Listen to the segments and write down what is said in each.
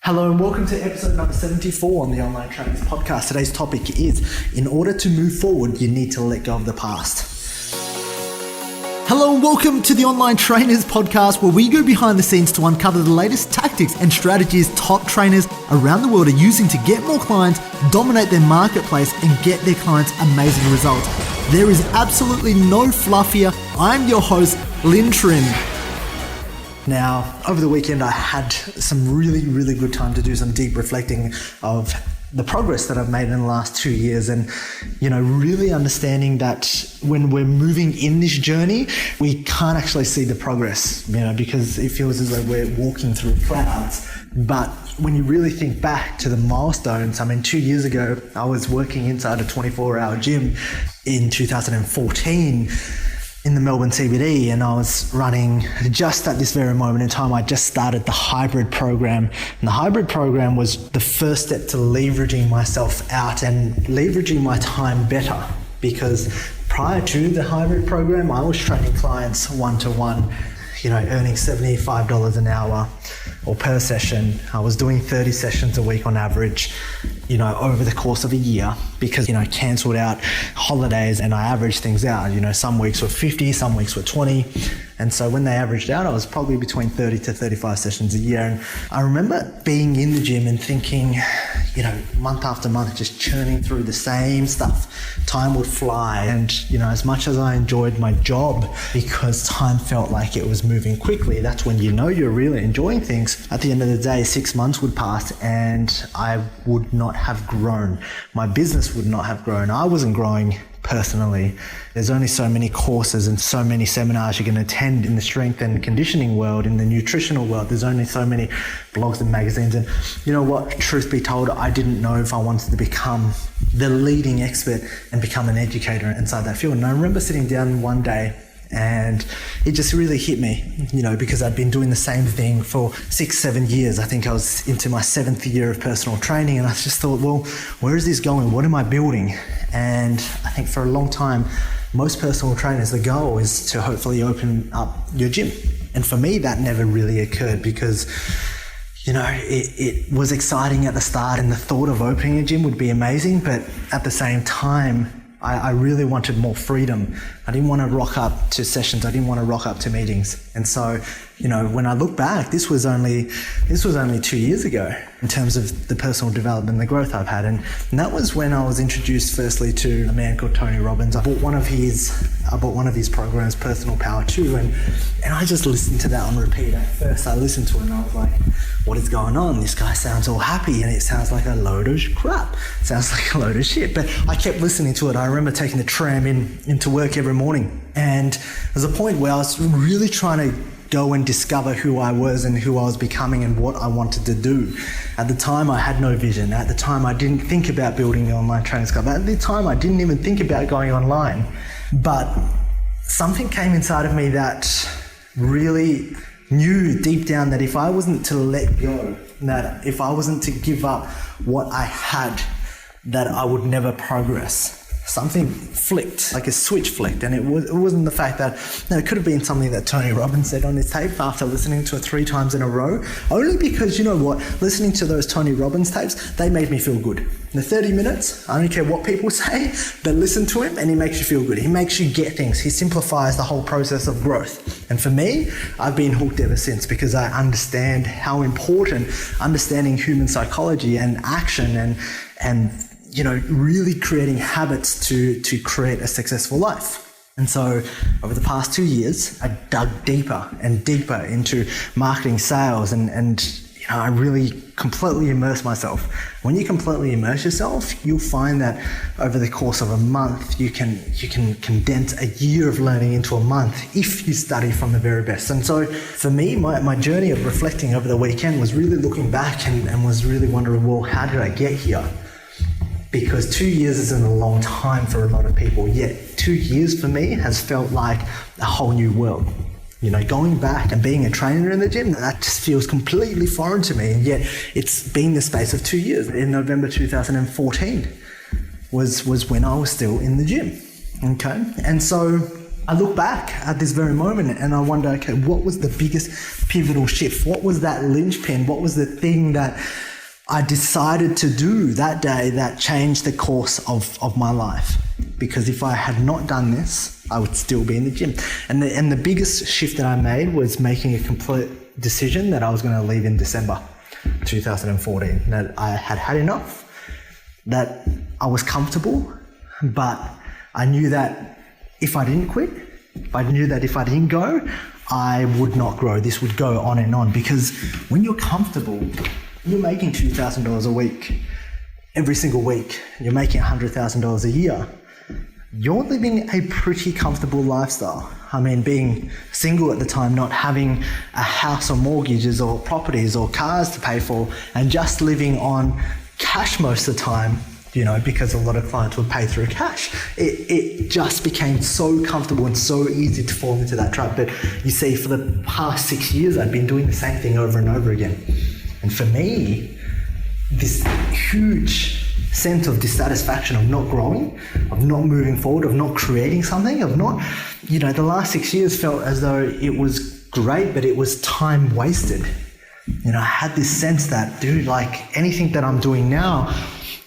Hello and welcome to episode number 74 on the Online Trainers Podcast. Today's topic is, in order to move forward, you need to let go of the past. Hello and welcome to the Online Trainers Podcast, where we go behind the scenes to uncover the latest tactics and strategies top trainers around the world are using to get more clients, dominate their marketplace, and get their clients amazing results. There is absolutely no fluff here. I'm your host, Lynn Trim. Now, over the weekend, I had some really good time to do some deep reflecting of the progress that I've made in the last 2 years, and, really understanding that when we're moving in this journey, we can't actually see the progress, because it feels as though we're walking through clouds. But when you really think back to the milestones, 2 years ago, I was working inside a 24-hour gym in 2014. in the Melbourne CBD, and I was running just at this very moment in time. I just started the hybrid program, and the hybrid program was the first step to leveraging myself out and leveraging my time better, because prior to the hybrid program, I was training clients one-to-one, earning $75 an hour or per session. I was doing 30 sessions a week on average, over the course of a year, because, cancelled out holidays and I averaged things out. Some weeks were 50, some weeks were 20. And so when they averaged out, I was probably between 30 to 35 sessions a year. And I remember being in the gym and thinking, month after month, just churning through the same stuff. Time would fly. And, as much as I enjoyed my job, because time felt like it was moving quickly, that's when you're really enjoying things. At the end of the day, 6 months would pass and I would not have grown. My business would not have grown. I wasn't growing personally. There's only so many courses and so many seminars you can attend in the strength and conditioning world, in the nutritional world. There's only so many blogs and magazines. And you know what? Truth be told, I didn't know if I wanted to become the leading expert and become an educator inside that field. And I remember sitting down one day and it just really hit me, because I'd been doing the same thing for 6-7 years. I think I was into my 7th year of personal training, and I just thought, well, where is this going? What am I building? And I think for a long time, most personal trainers, the goal is to hopefully open up your gym. And for me, that never really occurred, because it was exciting at the start and the thought of opening a gym would be amazing. But at the same time, I really wanted more freedom. I didn't want to rock up to sessions. I didn't want to rock up to meetings. And so, when I look back, this was only 2 years ago in terms of the personal development and the growth I've had. And that was when I was introduced firstly to a man called Tony Robbins. I bought one of his programs, Personal Power 2, and I just listened to that on repeat. At first I listened to it and I was like, what is going on? This guy sounds all happy and it sounds like a load of crap. It sounds like a load of shit. But I kept listening to it. I remember taking the tram into work every morning, and there's a point where I was really trying to go and discover who I was and who I was becoming and what I wanted to do. At the time, I had no vision. At the time, I didn't think about building the Online Trainers Club. At the time, I didn't even think about going online. But something came inside of me that really knew deep down that if I wasn't to let go, that if I wasn't to give up what I had, that I would never progress. Something flicked, like a switch flicked, and it wasn't the fact that, it could have been something that Tony Robbins said on his tape after listening to it 3 times in a row, only because, listening to those Tony Robbins tapes, they made me feel good. The 30 minutes, I don't care what people say, but listen to him and he makes you feel good. He makes you get things. He simplifies the whole process of growth. And for me, I've been hooked ever since, because I understand how important understanding human psychology and action and really creating habits to create a successful life. And so over the past 2 years, I dug deeper and deeper into marketing, sales, and I really completely immersed myself. When you completely immerse yourself, you'll find that over the course of a month, you can condense a year of learning into a month if you study from the very best. And so for me, my journey of reflecting over the weekend was really looking back and was really wondering, well, how did I get here? Because 2 years isn't a long time for a lot of people, yet 2 years for me has felt like a whole new world. Going back and being a trainer in the gym, that just feels completely foreign to me, and yet it's been the space of 2 years. In November 2014 was when I was still in the gym, okay? And so I look back at this very moment and I wonder, okay, what was the biggest pivotal shift? What was that linchpin? What was the thing that I decided to do that day that changed the course of my life? Because if I had not done this, I would still be in the gym. And the biggest shift that I made was making a complete decision that I was going to leave in December 2014, that I had had enough, that I was comfortable, but I knew that if I didn't quit, I knew that if I didn't go, I would not grow. This would go on and on, because when you're comfortable, you're making $2,000 a week every single week, you're making $100,000 a year, you're living a pretty comfortable lifestyle. I mean, being single at the time, not having a house or mortgages or properties or cars to pay for, and just living on cash most of the time, because a lot of clients would pay through cash. It just became so comfortable and so easy to fall into that trap. But you see, for the past 6 years, I've been doing the same thing over and over again. And for me, this huge sense of dissatisfaction of not growing, of not moving forward, of not creating something, of not, the last 6 years felt as though it was great, but it was time wasted. I had this sense that, anything that I'm doing now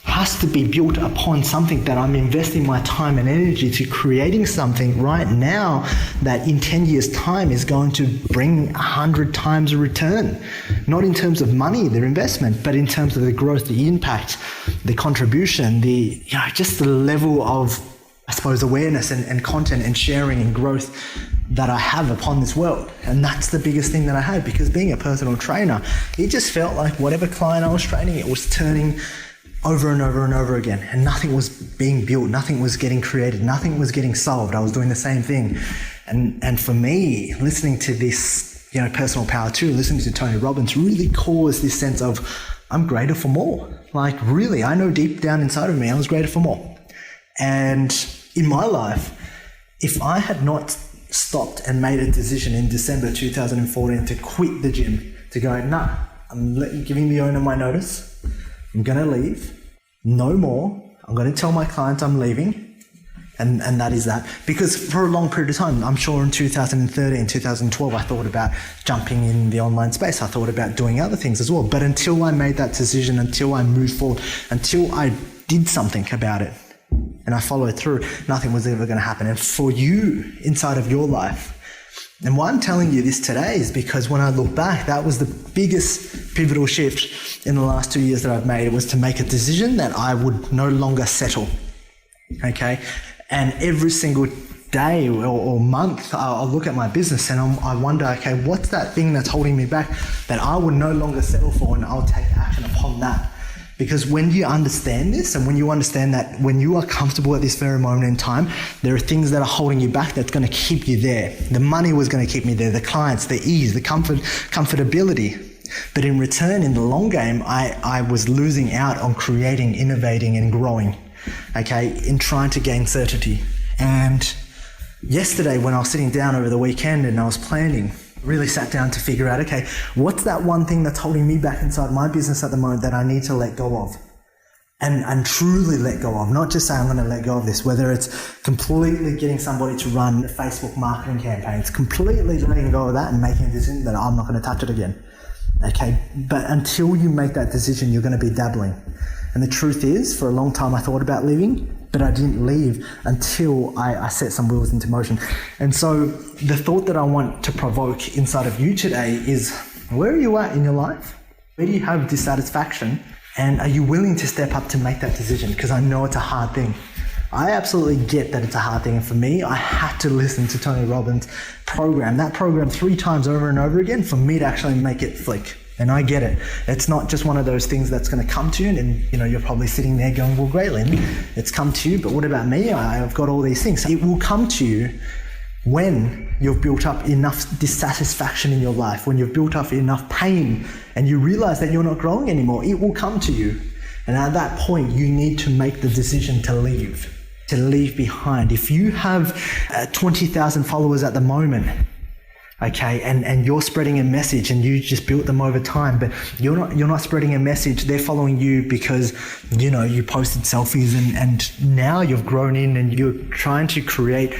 has to be built upon something that I'm investing my time and energy to creating something right now that in 10 years' time is going to bring 100 times a return. Not in terms of money, their investment, but in terms of the growth, the impact, the contribution, just the level of, I suppose, awareness and content and sharing and growth that I have upon this world. And that's the biggest thing that I had, because being a personal trainer, it just felt like whatever client I was training, it was turning over and over and over again, and nothing was being built, nothing was getting created, nothing was getting solved. I was doing the same thing. And for me, listening to this, personal power too, listening to Tony Robbins really caused this sense of, I'm greater for more. Really, I know deep down inside of me, I was greater for more. And in my life, if I had not stopped and made a decision in December 2014 to quit the gym, to go, I'm giving the owner my notice, I'm going to leave, no more. I'm going to tell my clients I'm leaving. And that is that. Because for a long period of time, I'm sure in 2013, 2012, I thought about jumping in the online space. I thought about doing other things as well. But until I made that decision, until I moved forward, until I did something about it, and I followed through, nothing was ever going to happen. And for you, inside of your life, and why I'm telling you this today is because when I look back, that was the biggest pivotal shift in the last 2 years that I've made. It was to make a decision that I would no longer settle, okay? And every single day or month, I'll look at my business and I wonder, okay, what's that thing that's holding me back that I would no longer settle for, and I'll take action upon that. Because when you understand this, and when you understand that when you are comfortable at this very moment in time, there are things that are holding you back that's going to keep you there. The money was going to keep me there, the clients, the ease, the comfortability. But in return, in the long game, I was losing out on creating, innovating, and growing, okay, in trying to gain certainty. And yesterday, when I was sitting down over the weekend and I was planning, really sat down to figure out, okay, what's that one thing that's holding me back inside my business at the moment that I need to let go of? And truly let go of, not just say I'm going to let go of this, whether it's completely getting somebody to run Facebook marketing campaigns, completely letting go of that and making a decision that I'm not going to touch it again. Okay, but until you make that decision, you're going to be dabbling. And the truth is, for a long time I thought about leaving, but I didn't leave until I set some wheels into motion. And so the thought that I want to provoke inside of you today is, where are you at in your life? Where do you have dissatisfaction? And are you willing to step up to make that decision? Because I know it's a hard thing. I absolutely get that it's a hard thing. And for me, I had to listen to Tony Robbins' that program 3 times over and over again for me to actually make it flick. And I get it. It's not just one of those things that's going to come to you and you're probably sitting there going, well, great, Lynn, it's come to you, but what about me? I've got all these things. It will come to you when you've built up enough dissatisfaction in your life, when you've built up enough pain and you realize that you're not growing anymore. It will come to you. And at that point, you need to make the decision to leave behind. If you have 20,000 followers at the moment, okay, and you're spreading a message and you just built them over time, but you're not spreading a message, they're following you because you posted selfies and now you've grown in and you're trying to create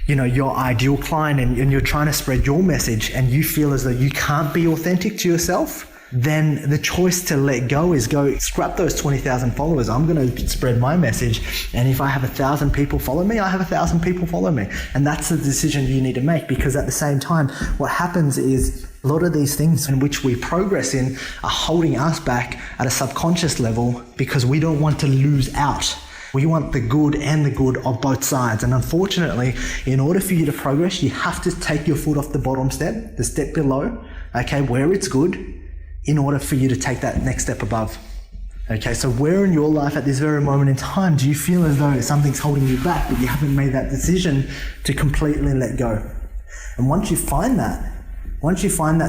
your ideal client and you're trying to spread your message and you feel as though you can't be authentic to yourself, then the choice to let go is go scrap those 20,000 followers. I'm going to spread my message. And if I have 1,000 people follow me, I have 1,000 people follow me. And that's the decision you need to make, because at the same time, what happens is a lot of these things in which we progress in are holding us back at a subconscious level because we don't want to lose out. We want the good and the good of both sides. And unfortunately, in order for you to progress, you have to take your foot off the bottom step, the step below, okay, where it's good, in order for you to take that next step above. Okay, so where in your life at this very moment in time do you feel as though something's holding you back, but you haven't made that decision to completely let go? And once you find that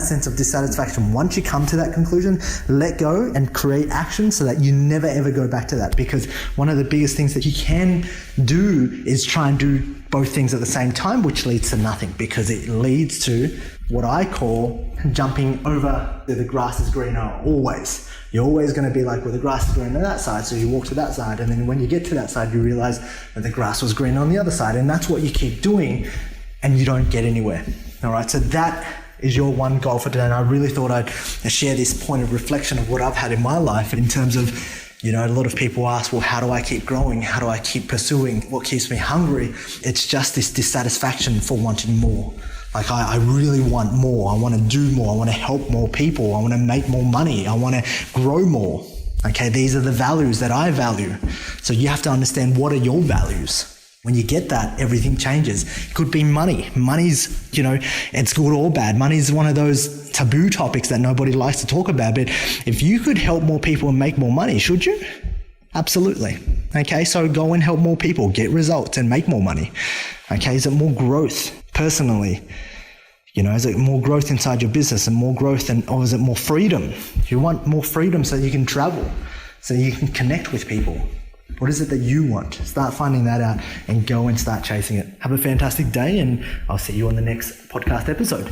sense of dissatisfaction, once you come to that conclusion, let go and create action so that you never ever go back to that. Because one of the biggest things that you can do is try and do both things at the same time, which leads to nothing, because it leads to what I call jumping over the grass is greener always. You're always going to be like, well, the grass is greener on that side, so you walk to that side, and then when you get to that side, you realize that the grass was greener on the other side, and that's what you keep doing, and you don't get anywhere. All right, so that is your one goal for today. And I really thought I'd share this point of reflection of what I've had in my life in terms of, a lot of people ask, well, how do I keep growing? How do I keep pursuing? What keeps me hungry? It's just this dissatisfaction for wanting more. Like I really want more. I want to do more. I want to help more people. I want to make more money. I want to grow more. Okay, these are the values that I value. So you have to understand, what are your values? When you get that, everything changes. It could be money. Money's, it's good or bad. Money's one of those taboo topics that nobody likes to talk about. But if you could help more people and make more money, should you? Absolutely. Okay, so go and help more people, get results and make more money. Okay, is it more growth personally? Is it more growth inside your business and more growth, or is it more freedom? You want more freedom so you can travel, so you can connect with people. What is it that you want? Start finding that out and go and start chasing it. Have a fantastic day, and I'll see you on the next podcast episode.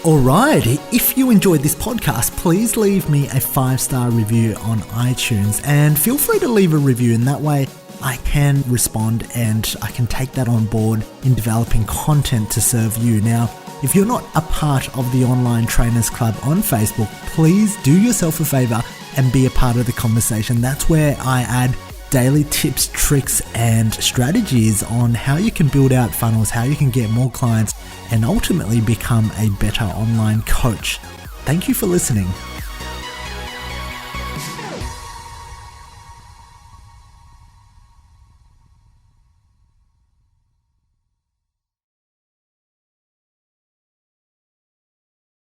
Alright, if you enjoyed this podcast, please leave me a 5-star review on iTunes, and feel free to leave a review, and that way I can respond and I can take that on board in developing content to serve you. Now, if you're not a part of the Online Trainers Club on Facebook, please do yourself a favor and be a part of the conversation. That's where I add daily tips, tricks, and strategies on how you can build out funnels, how you can get more clients, and ultimately become a better online coach. Thank you for listening.